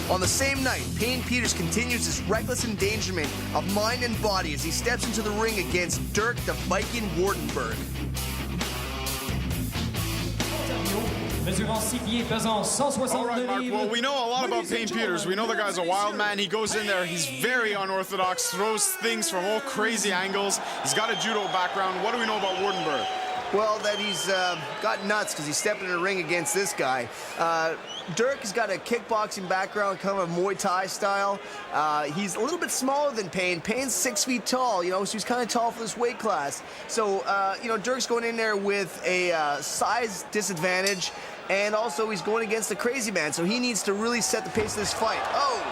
On the same night, Payne Peters continues his reckless endangerment of mind and body as he steps into the ring against Dirk the Viking Waardenburg. All right, Mark. Well, we know a lot about Payne Peters. We know the guy's a wild man. He goes in there. He's very unorthodox, throws things from all crazy angles. He's got a judo background. What do we know about Waardenburg? Well, that he's got nuts because he's stepping in the ring against this guy. Dirk has got a kickboxing background, kind of a Muay Thai style. He's a little bit smaller than Payne. Payne's 6 feet tall, so he's kind of tall for this weight class. So, Dirk's going in there with a size disadvantage, and also he's going against the crazy man, so he needs to really set the pace of this fight. Oh!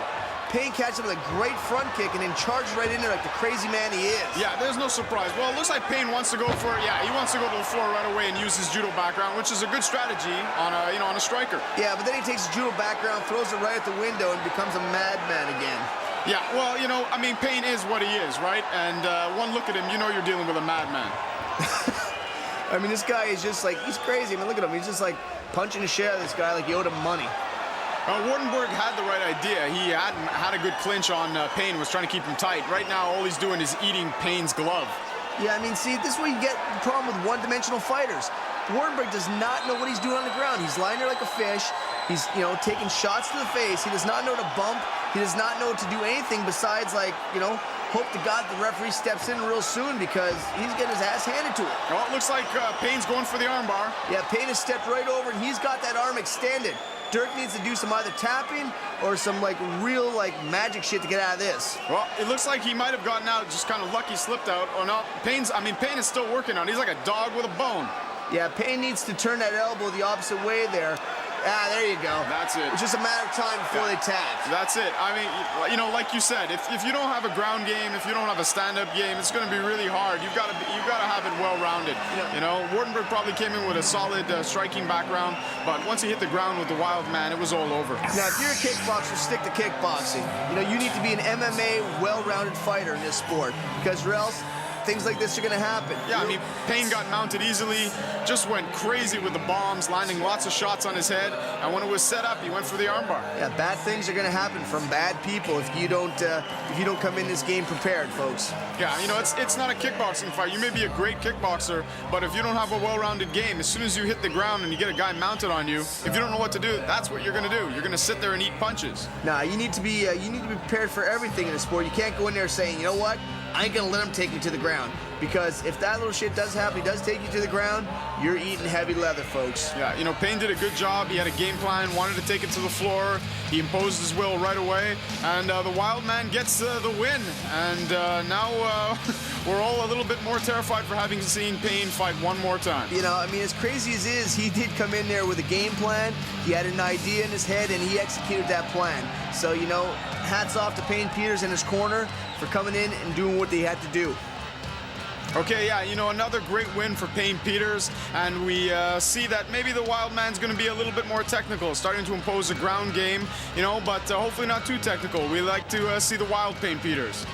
Payne catches him with a great front kick and then charges right in there like the crazy man he is. Yeah, there's no surprise. Well, it looks like Payne wants to go for it. Yeah, he wants to go to the floor right away and use his judo background, which is a good strategy on a striker. Yeah, but then he takes his judo background, throws it right at the window, and becomes a madman again. Yeah, well, Payne is what he is, right? And one look at him, you're dealing with a madman. I mean, this guy is just like, he's crazy. I mean, look at him. He's just like punching the shit out of this guy like he owed him money. Waardenburg had the right idea. He had a good clinch on Payne, was trying to keep him tight. Right now, all he's doing is eating Payne's glove. Yeah, I mean, see, this is where you get the problem with one-dimensional fighters. Waardenburg does not know what he's doing on the ground. He's lying there like a fish. He's, taking shots to the face. He does not know to bump. He does not know to do anything besides, hope to God the referee steps in real soon because he's getting his ass handed to him. Well, it looks like Payne's going for the armbar. Yeah, Payne has stepped right over, and he's got that arm extended. Dirk needs to do some either tapping or some real magic shit to get out of this. Well, it looks like he might have gotten out, just kind of lucky slipped out. Or no, Payne is still working on it. He's like a dog with a bone. Yeah, Payne needs to turn that elbow the opposite way there. Ah, there you go. That's it. It's just a matter of time before they tap. That's it. I mean, like you said, if you don't have a ground game, if you don't have a stand-up game, it's going to be really hard. You've got to have it well-rounded. Waardenburg probably came in with a solid striking background, but once he hit the ground with the wild man, it was all over. Now, if you're a kickboxer, stick to kickboxing. You need to be an MMA well-rounded fighter in this sport, because or else things like this are going to happen. Yeah, I mean, Payne got mounted easily, just went crazy with the bombs, landing lots of shots on his head, and when it was set up, he went for the armbar. Yeah, bad things are going to happen from bad people if you don't come in this game prepared, folks. Yeah, it's not a kickboxing fight. You may be a great kickboxer, but if you don't have a well-rounded game, as soon as you hit the ground and you get a guy mounted on you, if you don't know what to do, that's what you're going to do. You're going to sit there and eat punches. Nah, you need to be prepared for everything in the sport. You can't go in there saying, you know what? I ain't gonna let him take me to the ground. Because if that little shit does happen, he does take you to the ground, you're eating heavy leather, folks. Yeah, Payne did a good job. He had a game plan, wanted to take it to the floor. He imposed his will right away, and the wild man gets the win. And now we're all a little bit more terrified for having seen Payne fight one more time. As crazy as it is, he did come in there with a game plan. He had an idea in his head, and he executed that plan. So, hats off to Payne Peters and his corner for coming in and doing what they had to do. Okay, yeah, another great win for Payne Peters, and we see that maybe the wild man's going to be a little bit more technical, starting to impose a ground game, but hopefully not too technical. We like to see the wild Payne Peters.